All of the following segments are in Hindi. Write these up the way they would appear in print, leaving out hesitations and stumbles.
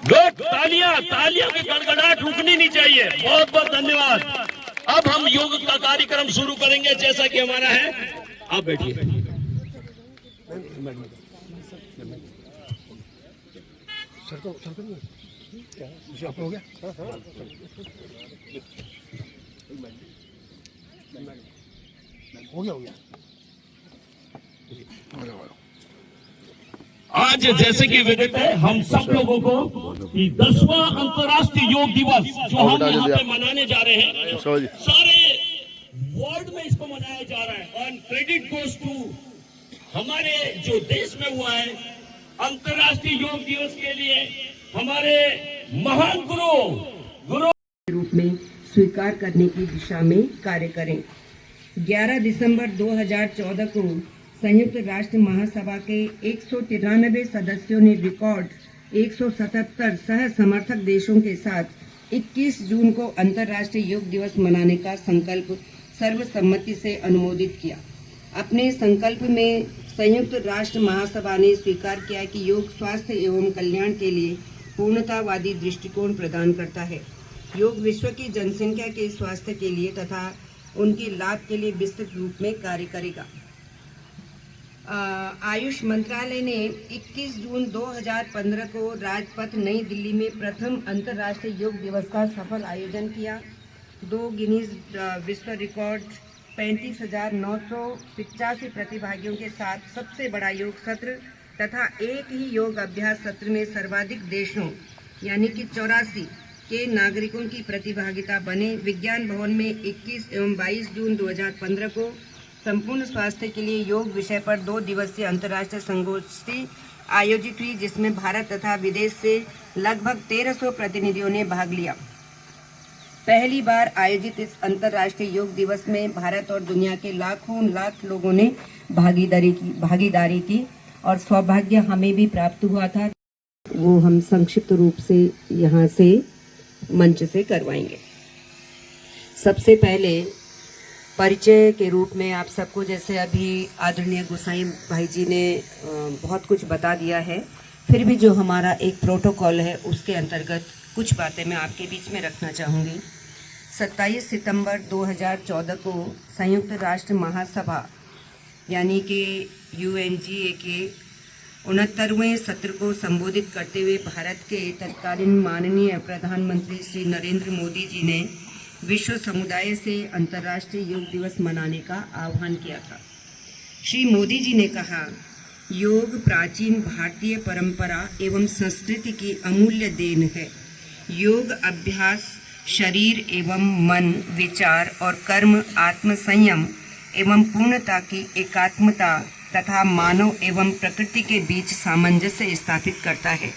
लोग तालियां तालियां की गड़गड़ाहट रुकनी नहीं चाहिए। बहुत बहुत धन्यवाद। अब हम योग का कार्यक्रम शुरू करेंगे जैसा कि हमारा है। आप बैठिए। हो गया हो गया। आज जैसे कि विदित है हम सब लोगों को कि 10वां अंतर्राष्ट्रीय योग दिवस जो हम यहाँ पे मनाने जा रहे हैं, सारे वर्ल्ड में इसको मनाया जा रहा है। और क्रेडिट गोज टू हमारे जो देश में हुआ है अंतर्राष्ट्रीय योग दिवस के लिए हमारे महान गुरु के रूप में स्वीकार करने की दिशा में कार्य करें। 11 दिसंबर 2014 को संयुक्त राष्ट्र महासभा के 193 सदस्यों ने रिकॉर्ड 177 सह समर्थक देशों के साथ 21 जून को अंतर्राष्ट्रीय योग दिवस मनाने का संकल्प सर्वसम्मति से अनुमोदित किया। अपने संकल्प में संयुक्त राष्ट्र महासभा ने स्वीकार किया कि योग स्वास्थ्य एवं कल्याण के लिए पूर्णतावादी दृष्टिकोण प्रदान करता है। योग विश्व की जनसंख्या के स्वास्थ्य के लिए तथा उनके लाभ के लिए विस्तृत रूप में कार्य करेगा। आयुष मंत्रालय ने 21 जून 2015 को राजपथ नई दिल्ली में प्रथम अंतर्राष्ट्रीय योग दिवस का सफल आयोजन किया। 2 गिनीज विश्व रिकॉर्ड 35,985 प्रतिभागियों के साथ सबसे बड़ा योग सत्र तथा एक ही योग अभ्यास सत्र में सर्वाधिक देशों यानी कि 84 के नागरिकों की प्रतिभागिता बने। विज्ञान भवन में 21 एवं 22 जून 2015 को संपूर्ण स्वास्थ्य के लिए योग विषय पर 2 दिवसीय अंतर्राष्ट्रीय संगोष्ठी आयोजित हुई, जिसमें भारत तथा विदेश से लगभग 1300 प्रतिनिधियों ने भाग लिया। पहली बार आयोजित इस अंतर्राष्ट्रीय योग दिवस में भारत और दुनिया के लाखों लाख लोगों ने भागीदारी की और सौभाग्य हमें भी प्राप्त हुआ था। वो हम संक्षिप्त रूप से यहाँ से मंच से करवाएंगे। सबसे पहले परिचय के रूप में आप सबको, जैसे अभी आदरणीय गोसाई भाई जी ने बहुत कुछ बता दिया है, फिर भी जो हमारा एक प्रोटोकॉल है उसके अंतर्गत कुछ बातें मैं आपके बीच में रखना चाहूँगी। 27 सितंबर 2014 को संयुक्त राष्ट्र महासभा यानी कि UNGA के 69वें सत्र को संबोधित करते हुए भारत के तत्कालीन माननीय प्रधानमंत्री श्री नरेंद्र मोदी जी ने विश्व समुदाय से अंतर्राष्ट्रीय योग दिवस मनाने का आह्वान किया था। श्री मोदी जी ने कहा, योग प्राचीन भारतीय परंपरा एवं संस्कृति की अमूल्य देन है। योग अभ्यास शरीर एवं मन, विचार और कर्म, आत्म संयम एवं पूर्णता की एकात्मता तथा मानव एवं प्रकृति के बीच सामंजस्य स्थापित करता है।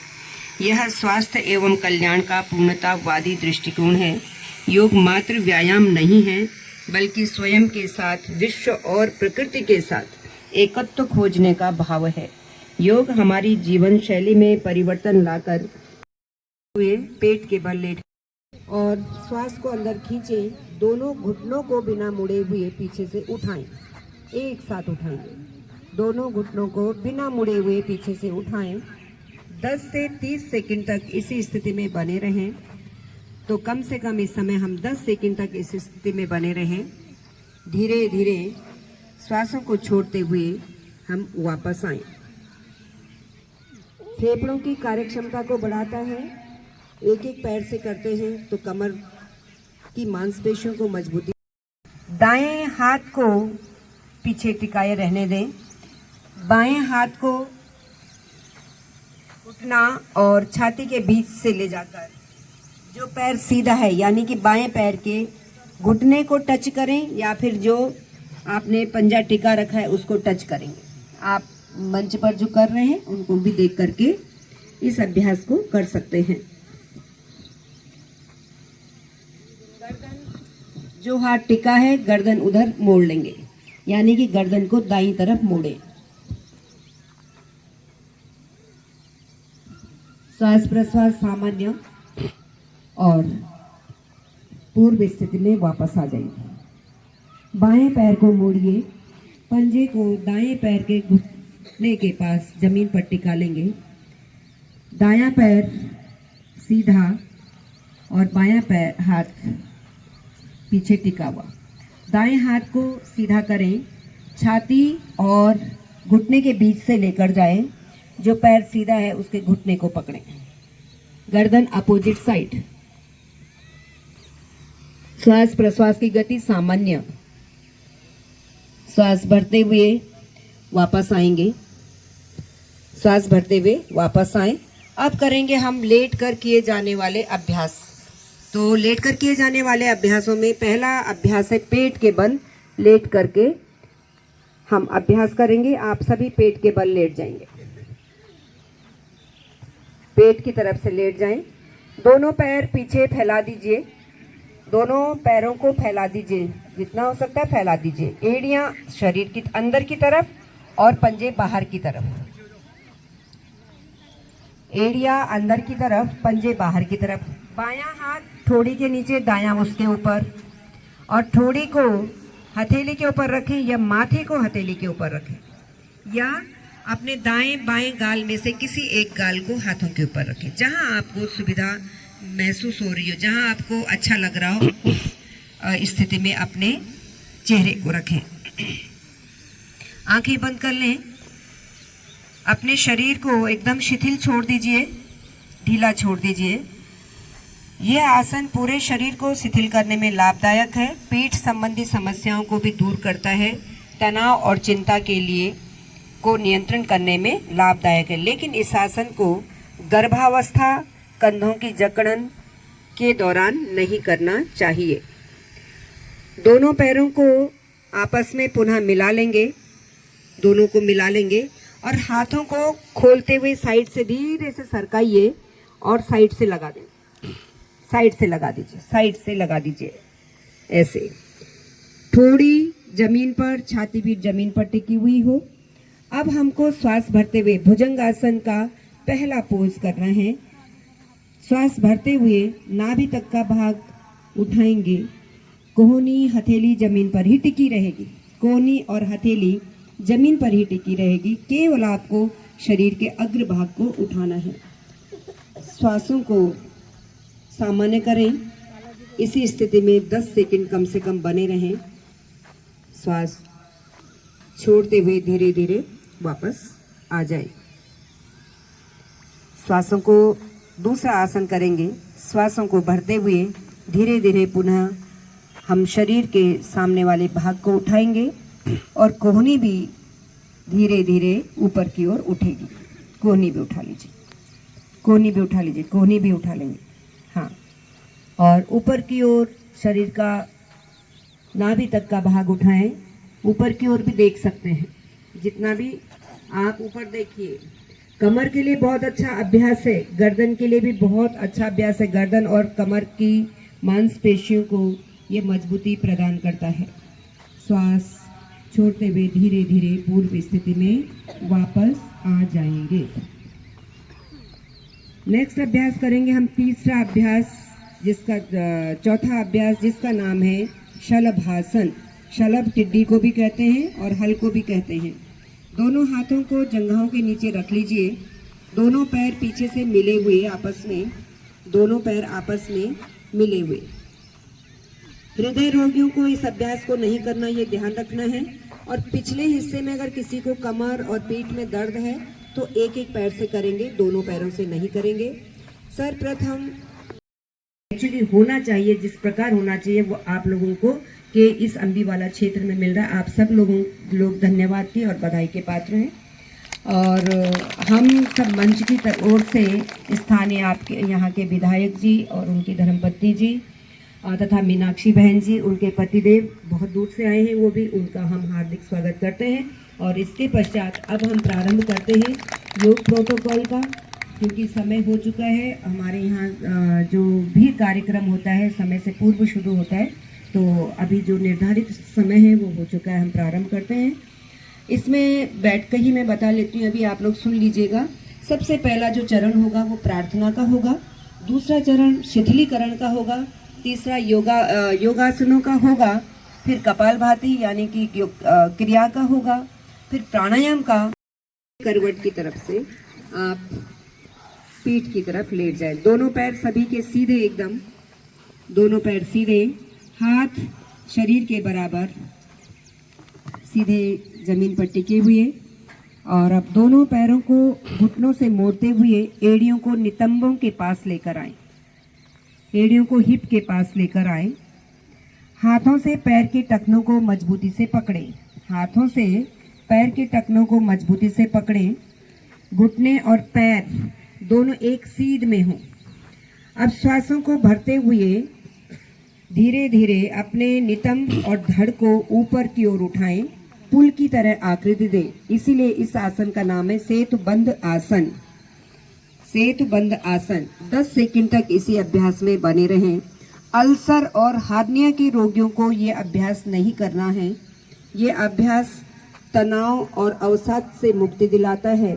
यह स्वास्थ्य एवं कल्याण का पूर्णतावादी दृष्टिकोण है। योग मात्र व्यायाम नहीं है, बल्कि स्वयं के साथ, विश्व और प्रकृति के साथ एकत्व खोजने का भाव है। योग हमारी जीवन शैली में परिवर्तन लाकर हुए पेट के बल लेट और श्वास को अंदर खींचे, दोनों घुटनों को बिना मुड़े हुए पीछे से उठाएं। एक साथ उठाएंगे, दोनों घुटनों को बिना मुड़े हुए पीछे से उठाएं। 10 से 30 सेकंड तक इसी स्थिति में बने रहें। तो कम से कम इस समय हम 10 सेकंड तक इस स्थिति में बने रहें। धीरे धीरे श्वासों को छोड़ते हुए हम वापस आएं। फेफड़ों की कार्यक्षमता को बढ़ाता है। एक एक पैर से करते हैं तो कमर की मांसपेशियों को मजबूती। दाएं हाथ को पीछे टिकाए रहने दें। बाएं हाथ को घुटना और छाती के बीच से ले जाकर जो पैर सीधा है यानी कि बाएं पैर के घुटने को टच करें या फिर जो आपने पंजा टिका रखा है उसको टच करेंगे। आप मंच पर जो कर रहे हैं उनको भी देख करके इस अभ्यास को कर सकते हैं। गर्दन जो हाथ टिका है गर्दन उधर मोड़ लेंगे, यानी कि गर्दन को दाईं तरफ मोड़े। श्वास प्रश्वास सामान्य और पूर्व स्थिति में वापस आ जाइए। बाएं पैर को मोड़िए, पंजे को दाएं पैर के घुटने के पास जमीन पर टिका लेंगे। दायां पैर सीधा और बायां पैर हाथ पीछे टिका हुआ। दाएं हाथ को सीधा करें, छाती और घुटने के बीच से लेकर जाएं। जो पैर सीधा है उसके घुटने को पकड़ें। गर्दन अपोजिट साइड। श्वास प्रश्वास की गति सामान्य। श्वास भरते हुए वापस आएंगे। श्वास भरते हुए वापस आए। अब करेंगे हम लेट कर किए जाने वाले अभ्यास। तो लेट कर किए जाने वाले अभ्यासों में पहला अभ्यास है पेट के बल लेट करके हम अभ्यास करेंगे। आप सभी पेट के बल लेट जाएंगे। पेट की तरफ से लेट जाएं। दोनों पैर पीछे फैला दीजिए। दोनों पैरों को फैला दीजिए, जितना हो सकता है फैला दीजिए। एड़ियां शरीर की अंदर की तरफ और पंजे बाहर की तरफ। एड़ियां अंदर की तरफ, पंजे बाहर की तरफ। बायां हाथ ठोड़ी के नीचे, दायां उसके ऊपर, और ठोड़ी को हथेली के ऊपर रखें या माथे को हथेली के ऊपर रखें, या अपने दाएं बाएं गाल में से किसी एक गाल को हाथों के ऊपर रखें। जहां आपको सुविधा महसूस हो रही हो, जहां आपको अच्छा लग रहा हो, उस स्थिति में अपने चेहरे को रखें। आंखें बंद कर लें। अपने शरीर को एकदम शिथिल छोड़ दीजिए, ढीला छोड़ दीजिए। यह आसन पूरे शरीर को शिथिल करने में लाभदायक है। पीठ संबंधी समस्याओं को भी दूर करता है। तनाव और चिंता के लिए को नियंत्रण करने में लाभदायक है। लेकिन इस आसन को गर्भावस्था, कंधों की जकड़न के दौरान नहीं करना चाहिए। दोनों पैरों को आपस में पुनः मिला लेंगे। दोनों को मिला लेंगे और हाथों को खोलते हुए साइड से धीरे से सरकाइए और साइड से लगा दें। साइड से लगा दीजिए, साइड से लगा दीजिए ऐसे। थोड़ी जमीन पर, छाती भी जमीन पर टिकी हुई हो। अब हमको श्वास भरते हुए भुजंगासन का पहला पोज करना है। श्वास भरते हुए नाभि तक का भाग उठाएंगे। कोहनी हथेली जमीन पर ही टिकी रहेगी। कोहनी और हथेली जमीन पर ही टिकी रहेगी। केवल आपको शरीर के अग्र भाग को उठाना है। श्वासों को सामान्य करें। इसी स्थिति में 10 सेकंड कम से कम बने रहें। श्वास छोड़ते हुए धीरे धीरे वापस आ जाए। श्वासों को दूसरा आसन करेंगे। श्वासों को भरते हुए धीरे धीरे पुनः हम शरीर के सामने वाले भाग को उठाएंगे और कोहनी भी धीरे धीरे ऊपर की ओर उठेगी। कोहनी भी उठा लीजिए, कोहनी भी उठा लीजिए, कोहनी भी उठा लेंगे। हाँ, और ऊपर की ओर शरीर का नाभि तक का भाग उठाएं। ऊपर की ओर भी देख सकते हैं, जितना भी आप ऊपर देखिए। कमर के लिए बहुत अच्छा अभ्यास है। गर्दन के लिए भी बहुत अच्छा अभ्यास है। गर्दन और कमर की मांसपेशियों को ये मजबूती प्रदान करता है। श्वास छोड़ते हुए धीरे धीरे पूर्व स्थिति में वापस आ जाएंगे। नेक्स्ट अभ्यास करेंगे हम तीसरा अभ्यास, जिसका चौथा अभ्यास जिसका नाम है शलभासन। शलभ टिड्डी को भी कहते हैं और हल को भी कहते हैं। दोनों हाथों को जंघाओं के नीचे रख लीजिए। दोनों पैर पीछे से मिले हुए आपस में, दोनों पैर आपस में मिले हुए। हृदय रोगियों को इस अभ्यास को नहीं करना, ये ध्यान रखना है। और पिछले हिस्से में अगर किसी को कमर और पीठ में दर्द है तो एक एक पैर से करेंगे, दोनों पैरों से नहीं करेंगे। सर्वप्रथम एक्चुअली होना चाहिए, जिस प्रकार होना चाहिए वो आप लोगों को कि इस अम्बीवाला क्षेत्र में मिल रहा है। आप सब लोग धन्यवाद की और बधाई के पात्र हैं। और हम सब मंच की ओर से स्थानीय आपके यहाँ के विधायक जी और उनकी धर्मपत्नी जी तथा मीनाक्षी बहन जी, उनके पतिदेव बहुत दूर से आए हैं, वो भी, उनका हम हार्दिक स्वागत करते हैं। और इसके पश्चात अब हम प्रारंभ करते हैं योग प्रोटोकॉल का, क्योंकि समय हो चुका है। हमारे यहाँ जो भी कार्यक्रम होता है समय से पूर्व शुरू होता है, तो अभी जो निर्धारित समय है वो हो चुका है। हम प्रारंभ करते हैं। इसमें बैठ कर ही मैं बता लेती हूँ, अभी आप लोग सुन लीजिएगा। सबसे पहला जो चरण होगा वो प्रार्थना का होगा। दूसरा चरण शिथिलीकरण का होगा। तीसरा योगासनों का होगा। फिर कपालभाति यानी कि क्रिया का होगा। फिर प्राणायाम का। करवट की तरफ से आप पीठ की तरफ लेट जाए। दोनों पैर सभी के सीधे एकदम, दोनों पैर सीधे, हाथ शरीर के बराबर सीधे जमीन पर टिके हुए। और अब दोनों पैरों को घुटनों से मोड़ते हुए एड़ियों को नितंबों के पास लेकर आए, एड़ियों को हिप के पास लेकर आए। हाथों से पैर के टखनों को मजबूती से पकड़े, हाथों से पैर के टखनों को मजबूती से पकड़े। घुटने और पैर दोनों एक सीध में हों। अब श्वासों को भरते हुए धीरे धीरे अपने नितंब और धड़ को ऊपर की ओर उठाएं, पुल की तरह आकृति दे। इसीलिए इस आसन का नाम है सेतुबंध आसन। सेतुबंध आसन 10 सेकंड तक इसी अभ्यास में बने रहें। अल्सर और हार्निया के रोगियों को ये अभ्यास नहीं करना है। ये अभ्यास तनाव और अवसाद से मुक्ति दिलाता है।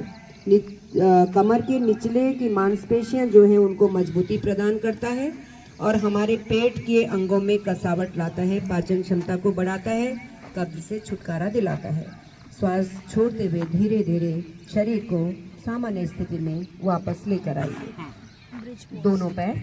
कमर के निचले की मांसपेशियां जो हैं उनको मजबूती प्रदान करता है और हमारे पेट के अंगों में कसावट लाता है, पाचन क्षमता को बढ़ाता है, कब्ज से छुटकारा दिलाता है। श्वास छोड़ते हुए धीरे धीरे शरीर को सामान्य स्थिति में वापस लेकर आइए। दोनों पैर